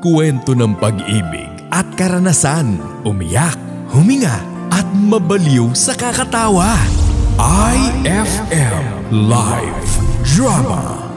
Kwento ng pag-ibig at karanasan, umiyak, huminga at mabaliw sa kakatawa. IFM Live Drama.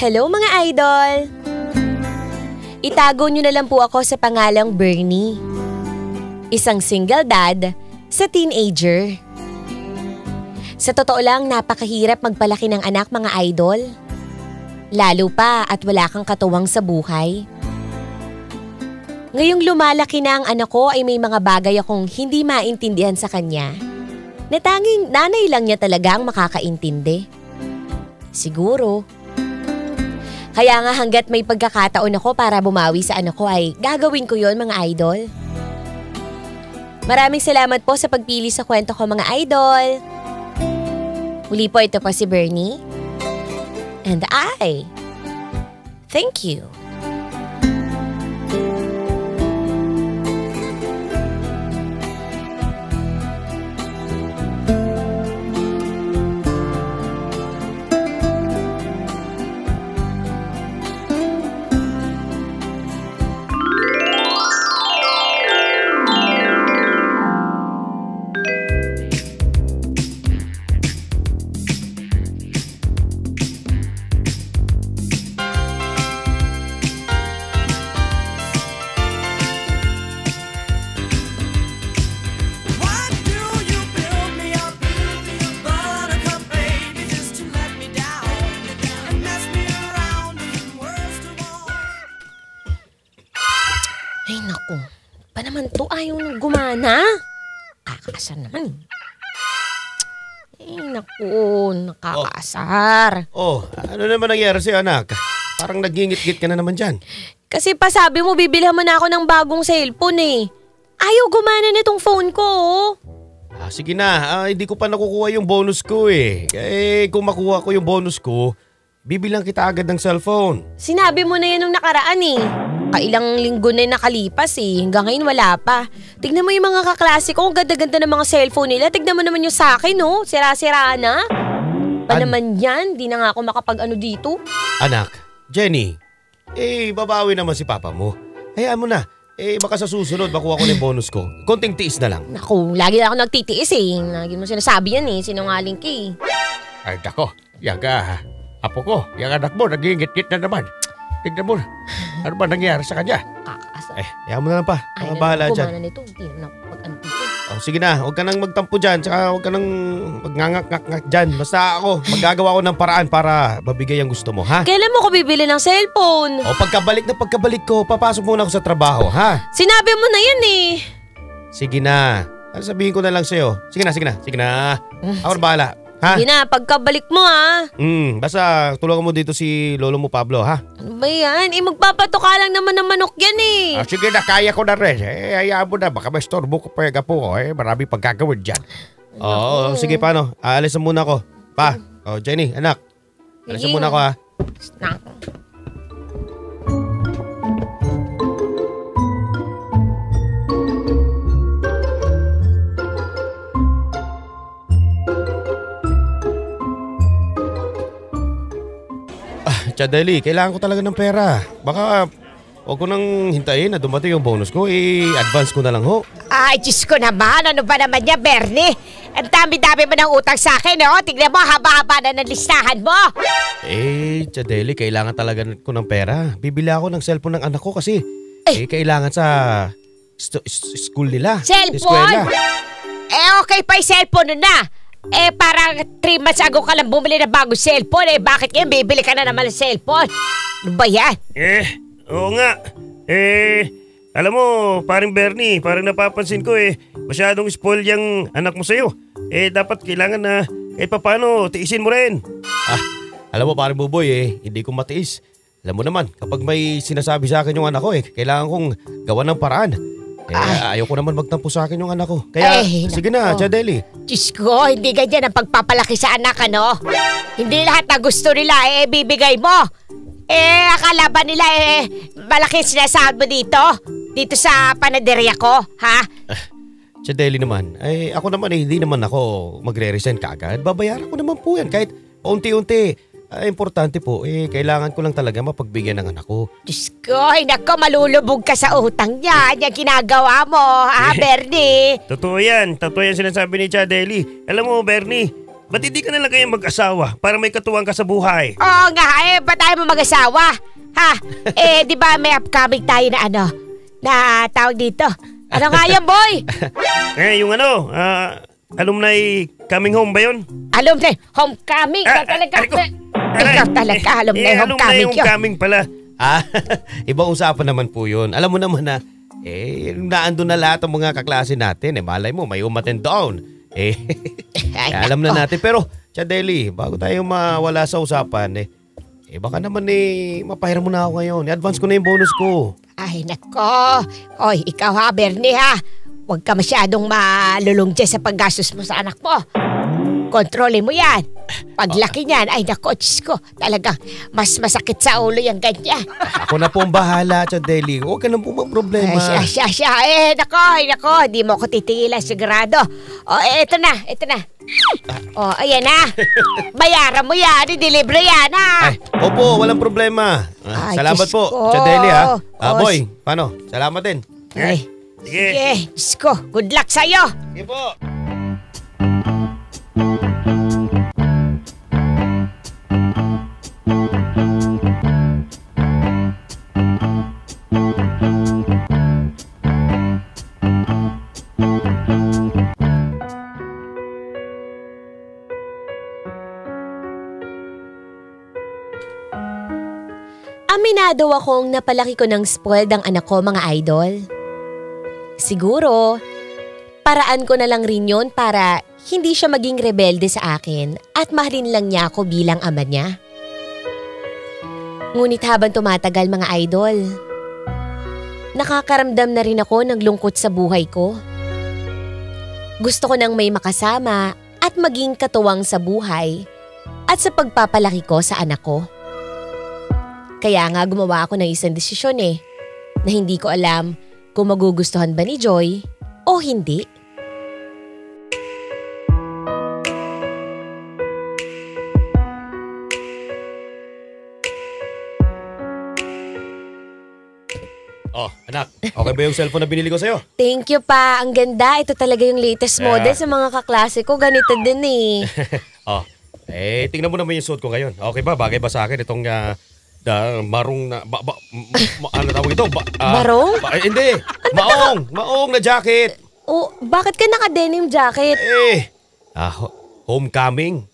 Hello mga idol! Itago nyo na lang po ako sa pangalang Bernie. Isang single dad sa teenager. Sa totoo lang, napakahirap magpalaki ng anak mga idol. Lalo pa at wala kang katuwang sa buhay. Ngayong lumalaki na ang anak ko ay may mga bagay akong hindi maintindihan sa kanya. Na tanging nanay lang niya talaga ang makakaintindi. Siguro. Kaya nga hanggat may pagkakataon ako para bumawi sa anak ko ay gagawin ko yon mga idol. Maraming salamat po sa pagpili sa kwento ko mga idol. Muli po ito po si Bernie. And I thank you. Ay naku, pa naman to ayaw nang gumana. Kakasar naman. Ay naku, nakakaasar. Ano naman nangyari sa'yo anak? Parang nagingit-git ka na naman dyan. Kasi pa sabi mo bibilhan mo na ako ng bagong cellphone eh. Ayaw gumana nitong phone ko oh. Sige na, hindi ko pa nakukuha yung bonus ko eh. Kung makuha ko yung bonus ko, bibilang kita agad ng cellphone. Sinabi mo na yan nung nakaraan eh. Kailang linggo na nakalipas eh. Hanggang ngayon wala pa. Tignan mo yung mga kaklase ko. Ang ganda-ganda ng mga cellphone nila. Tignan mo naman yung sa akin oh. Sira-sira na. Pa naman yan. Di na nga ako makapag-ano dito. Anak, Jenny. Babawi naman si papa mo. Hayaan mo na. Baka sa susunod makuha ko na yung bonus ko. Konting tiis na lang. Naku, lagi na ako nagtitiis eh. Lagi mo sinasabi yan eh. Sinungaling ka eh. Ay dako, yaga. Apo ko, yung anak mo, nagingit-git na naman. Tignan mo, ano ba nangyari sa kanya? Kakasar. Hayaan mo na lang pa. Mga bahala dyan. Kumana nito. Hindi na pag-ano dito. Sige na, huwag ka nang magtampo dyan. Tsaka huwag ka nang magngangak-ngak dyan. Basta ako, magagawa ko ng paraan para mabigay ang gusto mo, ha? Kailan mo ko bibili ng cellphone? Pagkabalik ko, papasok muna ako sa trabaho, ha? Sinabi mo na yan eh. Sige na. Sabihin ko na lang sa'yo. Sige na. Ako na bahala. Ha? Sige na, pagkabalik mo ha. Basta tulungan mo dito si lolo mo Pablo, ha? Ano ba yan? Magpapatuka lang naman ng manok yan eh. Sige na, kaya ko na rin. Hayaan mo na, baka may storbo ko pa yung apo ko. Marami pagkagawin dyan. Oo, sige paano? Aalis na muna ako. Pa, Jenny, anak. Alis na muna ako, ha? Chadeli, kailangan ko talaga ng pera. Baka huwag ko nang hintayin na dumating yung bonus ko. Advance ko na lang ho. Ay, Diyos ko naman. Ano ba naman niya, Bernie? Ang dami-dami mo ng utang sa akin, oh. Tignan mo, haba-haba na ng listahan mo. Chadeli, kailangan talaga ko ng pera. Bibili ako ng cellphone ng anak ko kasi kailangan sa school nila. Cellphone? Okay pa yung cellphone na. Parang 3 months ago ka lang bumili ng bagong cellphone. Bakit ngayon bibili ka na naman ng cellphone? Ano ba yan? Oo nga. Alam mo, paring Bernie, parang napapansin ko masyadong spoil yung anak mo sa'yo. Dapat kailangan na paano, tiisin mo rin. Alam mo paring Buboy, hindi ko matiis. Alam mo naman, kapag may sinasabi sa akin yung anak ko kailangan kong gawa ng paraan. Ayoko naman magtampo sa akin yung anak ko. Kaya, sige na, Tia Deli. Diyos ko, hindi ganyan ang pagpapalaki sa anak, ano? Hindi lahat na gusto nila, bibigay mo. Akala ba nila, malaki sinasahod mo dito? Dito sa panaderya ko, ha? Tia Deli naman, ako naman hindi naman ako magre-resign kaagad. Babayaran ko naman po yan kahit unti-unti. Importante po, kailangan ko lang talaga mapagbigyan ng anak ko. Diyos ko, nako, malulubog ka sa utang niya. Yung ginagawa mo, ha, Bernie? Totoo yan sinasabi ni Tia Deli. Alam mo, Bernie, ba't hindi ka na lang kayong mag-asawa para may katuwang ka sa buhay? Oo nga, ba't tayo mo mag-asawa? Ha? Di ba may upcoming tayo na na tawag dito? Ano nga yan, boy? Yung alumni coming home ba yun? Alumni homecoming? Ikaw talaga, alumni homecoming yun. Homecoming pala. Ibang usapan naman po yun. Alam mo naman na, naandun na lahat ng mga kaklase natin. Malay mo, may umattend down. Alam na natin. Pero, Tia Deli, bago tayo mawala sa usapan, baka naman mapahiram mo na ako ngayon. I-advance ko na yung bonus ko. Ay, nako. Oy, ikaw ha, Bernie ha. Huwag ka masyadong malulong dyan sa paggastos mo sa anak mo. Kontrolin mo yan. Paglaki niyan, ay nako, Diyos ko, talagang mas masakit sa ulo yung ganyan. Ako na po ang bahala, Tia Deli. Huwag ka na po problema. Siya. Nako, hindi mo ako titigilan, sigurado. Eto na. Ayan na. Bayaran mo yan, i-deliver yan ha. Opo, walang problema. Salamat Diyos po, ko. Tia Deli ha. Boy, paano? Salamat din. Sige, Diyos ko, good luck sa'yo. Sige po. Aminado akong napalaki ko ng spoiled ang anak ko, mga idol. Siguro, paraan ko na lang rin yun para hindi siya maging rebelde sa akin at mahalin lang niya ako bilang ama niya. Ngunit habang tumatagal, mga idol, nakakaramdam na rin ako ng lungkot sa buhay ko. Gusto ko nang may makasama at maging katuwang sa buhay at sa pagpapalaki ko sa anak ko. Kaya nga gumawa ako ng isang desisyon na hindi ko alam kung magugustuhan ba ni Joy o hindi. Anak, okay ba yung cellphone na binili ko sa'yo? Thank you pa, ang ganda. Ito talaga yung latest model sa mga kaklase ko. Ganito din tingnan mo naman yung suot ko ngayon. Okay ba? Bagay ba sa akin itong marong na ano tawag ito? Marong? Hindi. Maong na jacket. Bakit ka naka-denim jacket? Homecoming.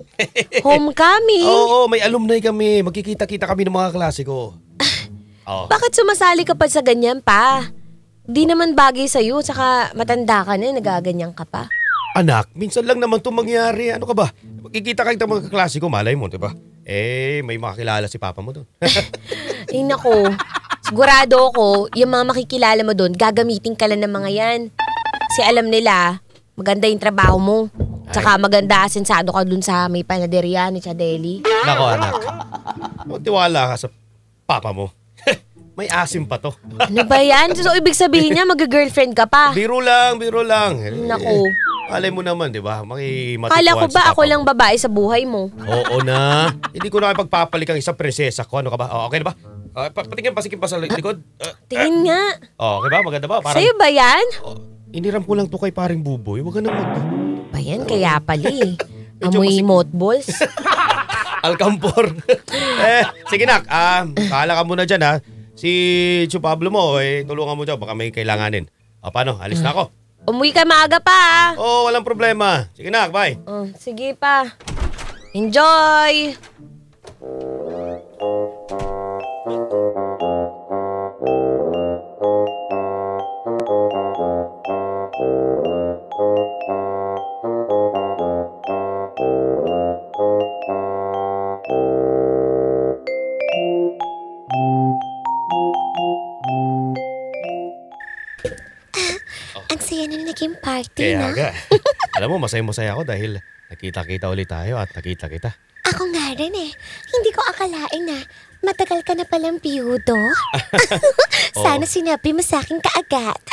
Homecoming? Oo, may alumni kami. Magkikita-kita kami ng mga klase ko. Bakit sumasali ka pa sa ganyan pa? Di naman bagay sa'yo, saka matanda ka na, nagaganyan ka pa. Anak, minsan lang naman ito mangyari. Ano ka ba? Magkikita-kita mga klase ko, malay mo, diba? May makakilala si papa mo doon. Nako, sigurado ako, yung mga makikilala mo doon, gagamitin ka lang ng mga yan. Kasi alam nila, maganda yung trabaho mo. Tsaka maganda asensado ka doon sa may panaderya ni Tia Deli. Nako anak, magtiwala ka sa papa mo. May asim pa to. Ano ba yan? So ibig sabihin niya, mag-girlfriend ka pa? Biro lang. Nako. Alay mo naman, di ba? Kala ko ba ako lang babae sa buhay mo? Oo na. Hindi ko na pagpapalik ang isang prinsesa ko. Ano ka ba? Okay na ba? Patingin pa sa likod. Tingin nga. Okay ba? Maganda ba? Sa'yo ba yan? Iniram ko lang to kay paring Buboy. Huwag ka nang ba yan? Kaya pali. Amoy mothballs. Alcampor. Sige nak. Kahala ka muna dyan ha. Si Chu Pablo mo, tulungan mo dyan. Baka may kailanganin. Paano? Alis na ako. Umuwi ka maaga pa. Walang problema. Sige na, bye. Sige pa. Enjoy! saya na naging party Kaya na. nga. Alam mo, masaya-masaya ako dahil nakita-kita ulit tayo at nakita kita. Ako nga rin eh. Hindi ko akalain na matagal ka na palang biyudo. Sana sinabi mo sa akin kaagad.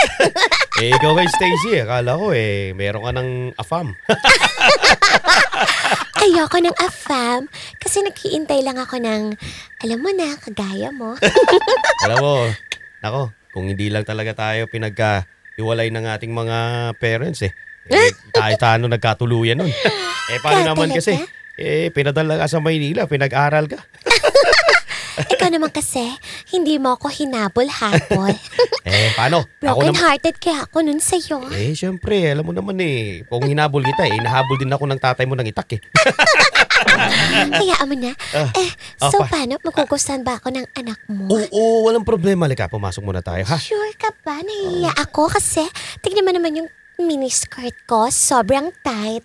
Ikaw kay Stacy, akala ko meron ka ng afam. Ayoko ng afam kasi naghiintay lang ako ng, alam mo na, kagaya mo. Alam mo, nako, kung hindi lang talaga tayo pinagka-iwalay ng ating mga parents tayo nagkatuluyan nun. Paano naman Talaga? kasi? Pinadala ka sa Maynila, pinag-aral ka. Ikaw naman kasi, hindi mo ako hinabol-habol. Paano? Broken-hearted kaya ako nun sa'yo. Syempre, alam mo naman kung hinabol kita nahabol din ako ng tatay mo ng itak Kaya mo na. So pa. paano? Magugustuhan ba ako ng anak mo? Oo, walang problema. Halika, pumasok muna tayo, ha? Sure ka ba? Nahihiya ako kasi tignan mo naman yung miniskirt ko. Sobrang tight.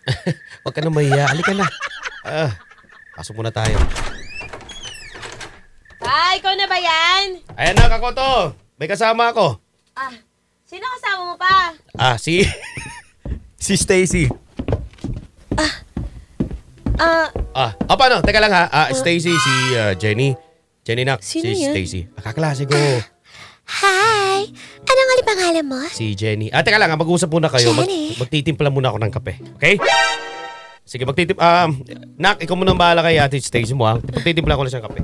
Huwag ka na mahiya. Halika na. Pasok muna tayo. Ikaw na ba yan? Ayan na, Kakoto. May kasama ako. Sino kasama mo pa? Si Stacy. Paano? Teka lang ha. Stacy, si Jenny. Jenny nak, Sino si yan? Stacy. Kaklase ko. Hi! Anong nga pangalan mo? Si Jenny. Teka lang mag-uusap muna kayo. Jenny. Magtitimpla muna ako ng kape. Okay? Sige, Nak, ikaw muna bahala kay Ate Stacy mo ha. Magtitimpla ko lang siyang kape.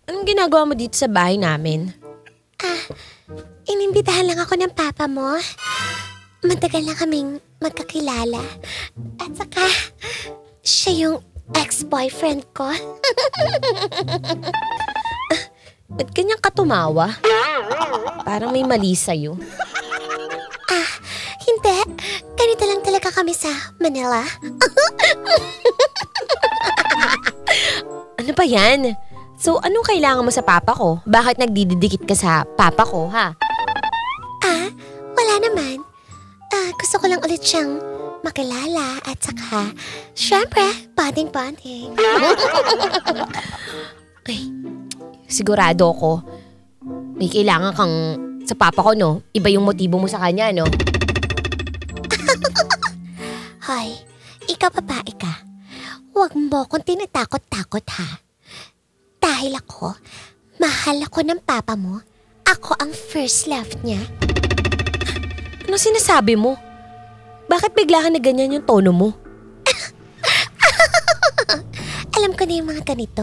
Anong ginagawa mo dito sa bahay namin? Inimbitahan lang ako ng papa mo. Matagal na kaming magkakilala. At saka, siya yung ex-boyfriend ko. Ba't kanyang katumawa? Parang may mali sa'yo. Hindi. Ganito lang talaga kami sa Manila. Ano ba yan? So, anong kailangan mo sa papa ko? Bakit nagdidikit ka sa papa ko, ha? Wala naman. Gusto ko lang ulit siyang makilala at saka, syempre, bonding. Ay, sigurado ako, may kailangan kang sa papa ko, no? Iba yung motibo mo sa kanya, no? Hoy, ikaw babae ka. Huwag mo akong tinatakot-takot, ha? Dahil mahal ako ng papa mo. Ako ang first love niya. Ano sinasabi mo? Bakit bigla ka na ganyan yung tono mo? Alam ko na yung mga ganito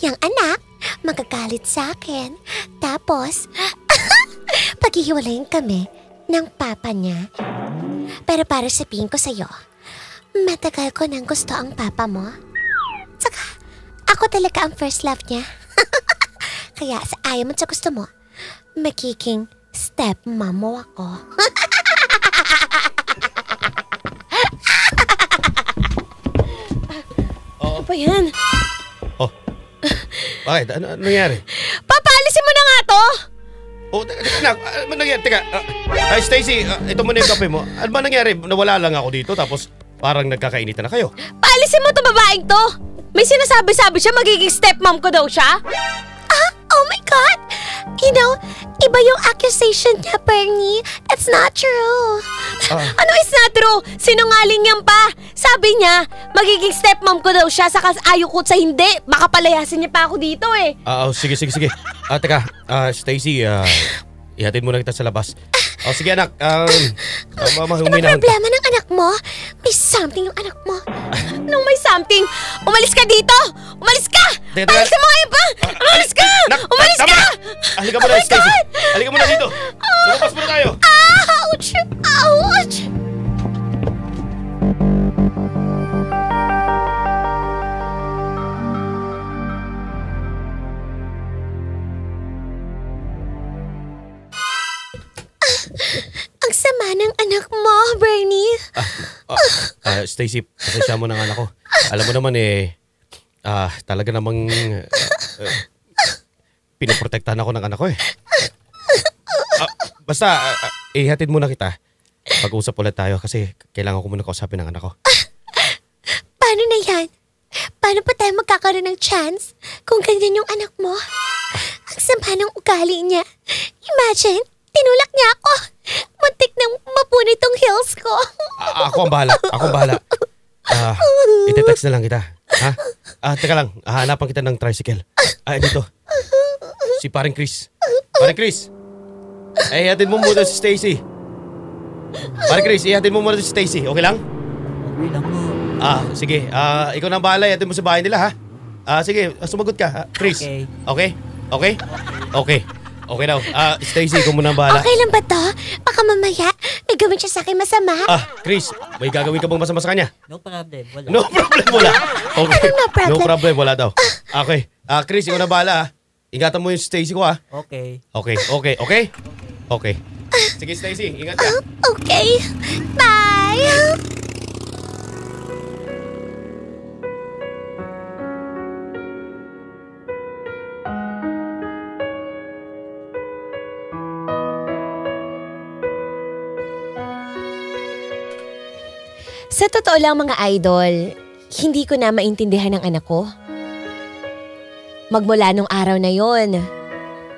Yung anak, magagalit sa akin. Tapos, paghihiwalayin kami ng papa niya. Pero para sabihin ko sa'yo, matagal ko nang gusto ang papa mo. Tsaka, ako talaga ang first love niya. Kaya sa ayaw mo sa gusto mo, magiging stepmom mo ako. Ano ba yan? Bakit? Ano nangyari? Papalisin mo na nga to! Anak, ano nangyari? Teka, Stacy, ito muna yung kape mo. Ano ba nangyari? Nawala lang ako dito tapos parang nagkakainitan na kayo. Paalisin mo to babaeng to! May sinasabi-sabi siya magiging stepmom ko daw siya? Oh my God! You know, iba yung accusation niya, Bernie. It's not true. Ano is not true? Sinungaling yan pa. Sabi niya, magiging stepmom ko daw siya, saka ayaw ko sa hindi. Baka palayasin niya pa ako dito Sige. Teka, Stacy, ihatid muna kita sa labas. Sige anak, Ano problema ng anak mo? May something yung anak mo. Anong may something? Umalis ka dito! Umalis ka! Palisin mo ngayon pa! Umalis ka! Umalis ka! Halika mo na, Stacy. Halika mo na dito. Lumabas muna tayo. Ouch! Ouch! Ang sama ng anak mo, Bernie. Stacy, pasensya mo ng anak ko. Alam mo naman talaga namang pinoprotektahan ako ng anak ko Basta, ihatid muna kita. Pag-usap ulit tayo kasi kailangan ko muna kausapin ng anak ko. Paano na yan? Paano pa tayo magkakaroon ng chance kung ganyan yung anak mo? Ang sama ng ugali niya. Imagine, Tinulak niya ako. Muntik nang mapunit tong heels ko. Ako ang bahala. Ite-text na lang kita. Ha? Teka lang. Hanapan kita ng tricycle. Dito. Si paring Chris. Paring Chris. Ihatid mo muna si Stacy. Paring Chris, ihatid mo muna si Stacy. Okay lang? Okay lang po. Sige. Ikaw na ang bahala. Ihatid mo sa bahay nila, ha? Sige, sumagot ka. Chris. Okay. Okay daw. Stacy, ikaw muna ang bahala. Okay lang ba to? Baka mamaya may gawin siya sa akin masama. Chris, may gagawin ka bang masama sa kanya? No problem, wala. No problem, wala. Okay. Anong no problem? No problem, wala daw. Okay. Chris, ikaw na bahala, ha? Ingatan mo yung Stacy ko, ha? Okay. Okay. Sige, Stacy, ingat ka. Okay. Bye! Sa totoo lang mga idol, hindi ko na maintindihan ang anak ko. Magmula nung araw na yon,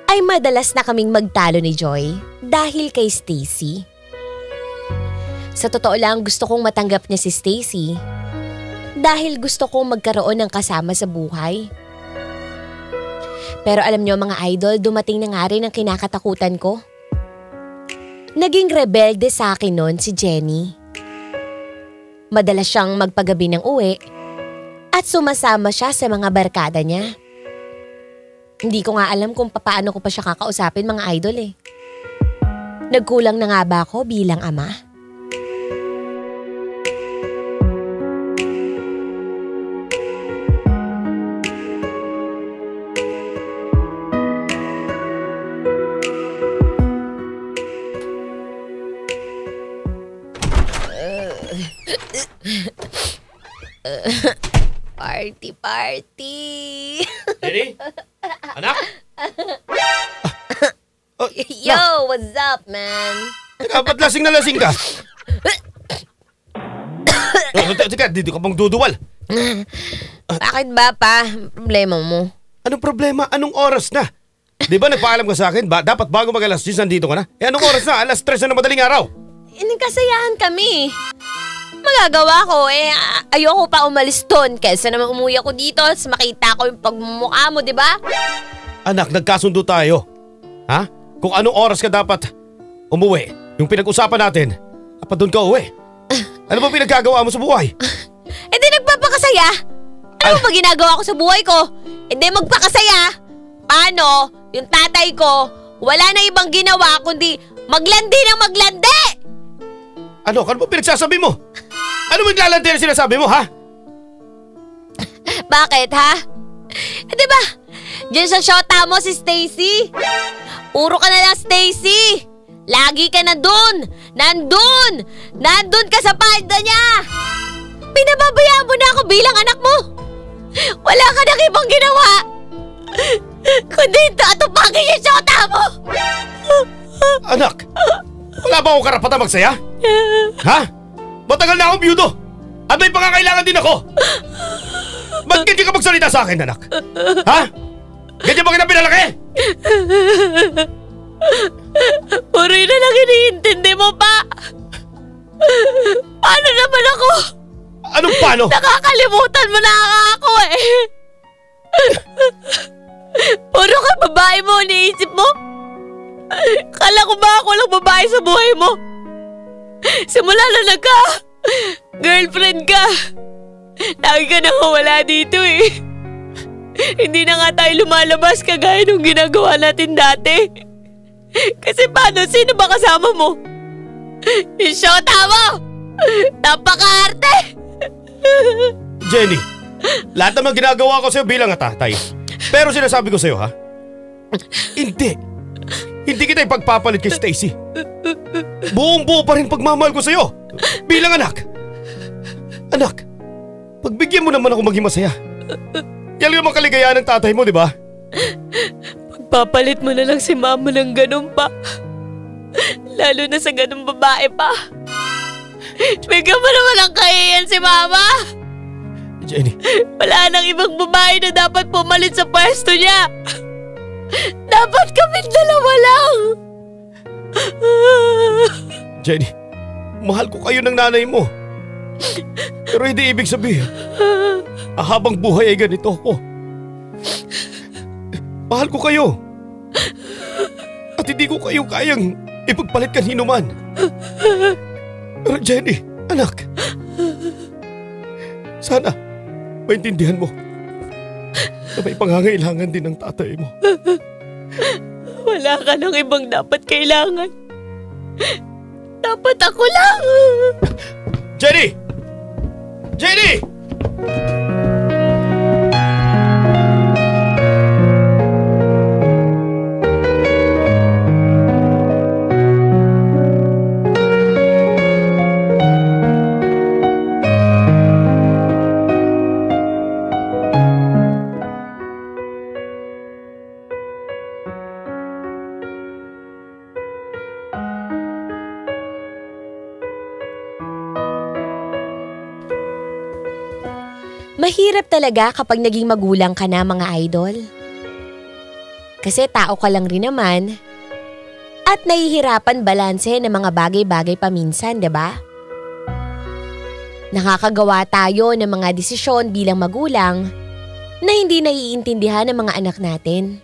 ay madalas na kaming magtalo ni Joy dahil kay Stacy. Sa totoo lang gusto kong matanggap niya si Stacy dahil gusto kong magkaroon ng kasama sa buhay. Pero alam niyo mga idol, dumating na nga rin ang kinakatakutan ko. Naging rebelde sa akin noon si Jenny. Madalas siyang magpagabi ng uwi at sumasama siya sa mga barkada niya. Hindi ko nga alam kung paano ko pa siya kakausapin mga idol eh. Nagkulang na nga ba ako bilang ama? Party. Jenny? Anak? Yo, what's up, man? Ba't lasing na lasing ka? Teka, dito ka pang duduwal. Bakit ba pa? Problema mo? Anong problema? Anong oras na? Di ba nagpaalam ka sa akin? Dapat bago mag alas 10 nandito ka na? Anong oras na? Alas 3 na ng madaling araw. Nagkasayahan kami. Magagawa ko ayoko pa umalis doon kaysa naman umuwi ako dito at makita ko yung pagmumukha mo, di ba? Anak, nagkasundo tayo. Ha? Kung anong oras ka dapat umuwi, yung pinag-usapan natin, dapat doon ka uwi. Ano ba pinagkagawa mo sa buhay? Hindi nagpapakasaya. Ano ba ginagawa ko sa buhay ko? Hindi magpakasaya. Paano? Yung tatay ko, wala na ibang ginawa kundi maglandi ng maglandi. Ano ba pinagsasabi mo? Ano maglalandi na sinasabi mo, ha? Bakit, ha? Diba, diyan sa shota mo si Stacy. Puro ka na lang Stacy. Lagi ka na dun. Nandun ka sa palda niya. Pinababayaan mo na ako bilang anak mo. Wala ka nang ibang ginawa kundi atupagin yung shota mo. Anak, wala ba akong karapatan magsaya? Ha? Matagal na akong byudo at may pangangailangan din ako. Ba't ganyan ka magsalita sa akin, anak? Ha? Ganyan ba kita pinalaki? Puro yun na lang iniintindi mo pa. Paano naman ako? Anong paano? Nakakalimutan mo na ako eh. Puro ka babae mo, iniisip mo? Kala ko ba ako lang babae sa buhay mo? Simula na girlfriend ka. Lagi ka nakawala dito eh. Hindi na nga tayo lumalabas kagaya nung ginagawa natin dati. Kasi paano? Sino ba kasama mo? Yung shota mo! Napaka-arte! Jenny, lahat naman ginagawa ko sa'yo bilang tatay. Pero sinasabi ko sa'yo, ha? Hindi kita ipagpapalit kay Stacy. Buong-buo pa rin pagmamahal ko sa'yo bilang anak. Anak, pagbigyan mo naman ako maging masaya. Yan naman kaligayahan ng tatay mo, di ba? Pagpapalit mo na lang si mama ng ganun pa. Lalo na sa ganung babae pa. Bigyan mo naman ang kahiyan si mama. Jenny. Wala nang ibang babae na dapat pumalit sa pwesto niya. Dapat kami dalawa lang. Jenny, mahal ko kayo ng nanay mo. Pero hindi ibig sabihin, habang buhay ay ganito ako. Mahal ko kayo. At hindi ko kayo kayang ipagpalit kanino man. Pero Jenny, anak, sana maintindihan mo na may pangangailangan din ng tatay mo. Wala ka nang ibang dapat kailangan. Dapat ako lang. Jenny! Jenny! Mahirap talaga kapag naging magulang ka na, mga idol. Kasi tao ka lang rin naman. At nahihirapan balanse ng mga bagay-bagay paminsan, 'di ba? Nakakagawa tayo ng mga desisyon bilang magulang na hindi naiintindihan ng mga anak natin.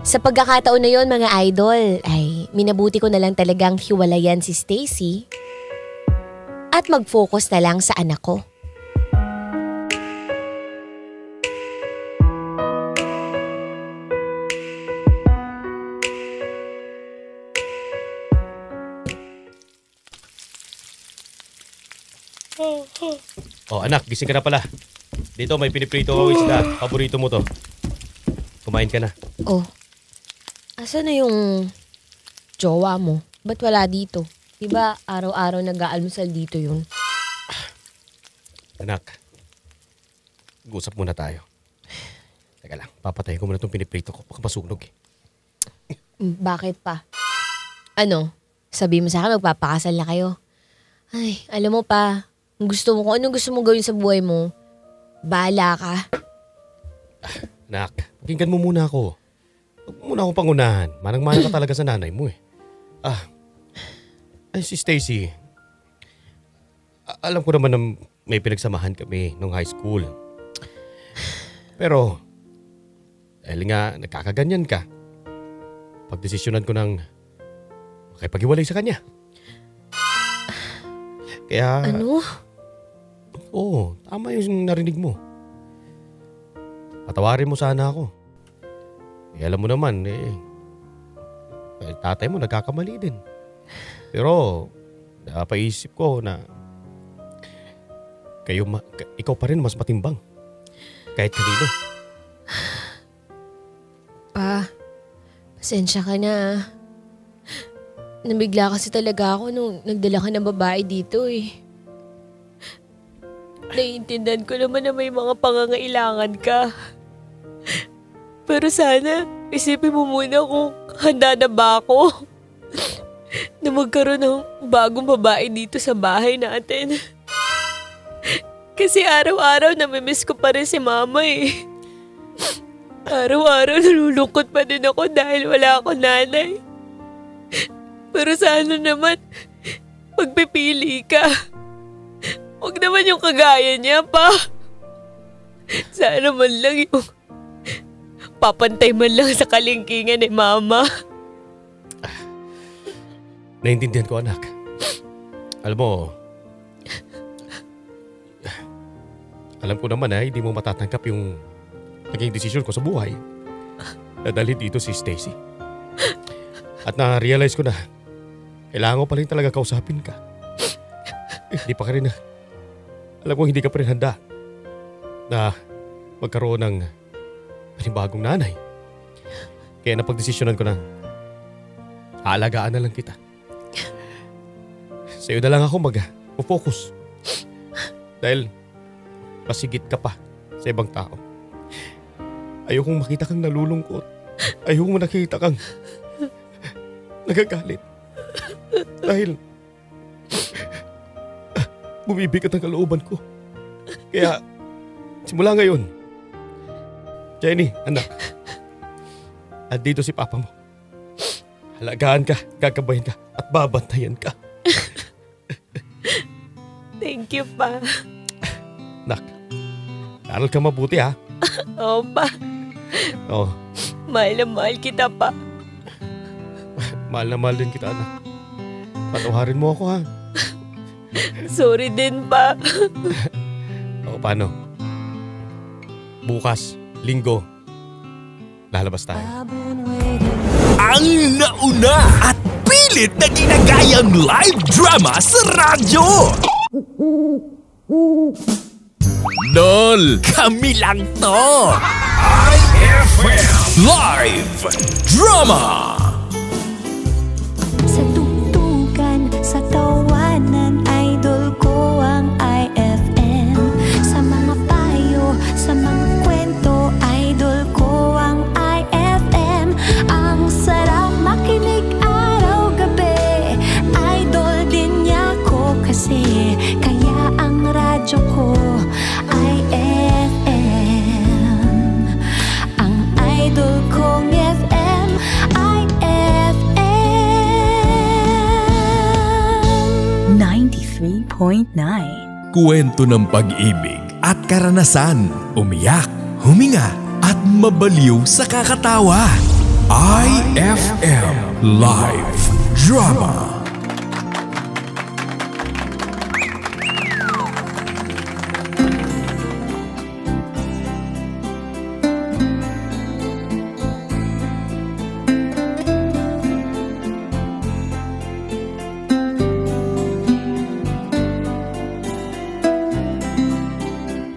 Sa pagkakataon na yon, mga idol, ay minabuti ko na lang talagang hiwalayan si Stacy at mag-focus na lang sa anak ko. Oh anak, gising ka na pala. Dito may piniprito ako isda. Paborito mo to. Kumain ka na. Oh, asa na yung jowa mo? Ba't wala dito? Diba araw-araw nag-aalmusal dito yun? Anak, mag-usap muna tayo. Teka lang, papatayin ko muna itong piniprito ko. Baka masunog eh. Bakit pa? Ano? Sabi mo sa akin magpapakasal na kayo. Ay, alam mo pa, kung anong gusto mo gawin sa buhay mo, bahala ka. Anak, pakinggan mo muna ako. Huwag mo muna akong pangunahan. Manang-mana ka talaga sa nanay mo eh. Ay si Stacy, alam ko naman na may pinagsamahan kami nung high school. Pero, dahil nga nagkakaganyan ka, pagdesisyonan ko ng makipaghiwalay sa kanya. Kaya... Ano? Oo, tama yung narinig mo. Patawarin mo sana ako. Alam mo naman, tatay mo nagkakamali din. Pero, napaisip ko na ikaw pa rin mas matimbang. Kahit kanino. Pa, pasensya ka na. Nabigla kasi talaga ako nung nagdala ka ng babae dito eh. Naiintindihan ko naman na may mga pangangailangan ka. Pero sana, isipin mo muna kung handa na ba ako na magkaroon ng bagong babae dito sa bahay natin. Kasi araw-araw namimiss ko pa rin si mama eh. Araw-araw nalulungkot pa din ako dahil wala akong nanay. Pero sana naman, magpipili ka. Huwag naman yung kagaya niya pa. Sana man lang yung papantay man lang sa kalingkingan ni mama. Naintindihan ko, anak. Alam mo, alam ko naman na hindi mo matatanggap yung naging desisyon ko sa buhay. Nadalhin dito si Stacy. At na-realize ko na kailangan ko pa rin talaga kausapin ka. Hindi pa ka rin alam ko hindi ka pa rin handa na magkaroon ng panibagong nanay. Kaya napagdesisyonan ko na aalagaan na lang kita. Sa'yo na lang ako mag-focus. Dahil masigit ka pa sa ibang tao. Ayokong makita kang nalulungkot. Ayokong nakita kang nagagalit. Dahil bumibigat ang kalooban ko. Kaya simula ngayon, Jenny, anak, andito si Papa mo. Halagaan ka, gagabayan ka, at babantayan ka. Thank you pa. Nak, aral ka mabuti ha. Oo pa. Oo, Mahal na mahal kita pa. mahal na mahal din kita, anak. Patawarin mo ako ha. Sorry din pa. O paano? Bukas, linggo, lalabas tayo. Ang nauna at pilit na ginagayang live drama sa radyo. Dol, kami lang to. IFM Live Drama. Sa tugtugan, sa tawanan, idol ko ang IFM. Sa mga payo, sa mga kwento, idol ko ang IFM. Ang sarap makinig araw-gabi, idol din niya ko kasi. Kaya ang radyo ko, IFM. Ang idol kong FM, IFM 93.9. Kwento ng pag-ibig at karanasan, umiyak, huminga at mabaliw sa kakatawa. IFM Live Drama.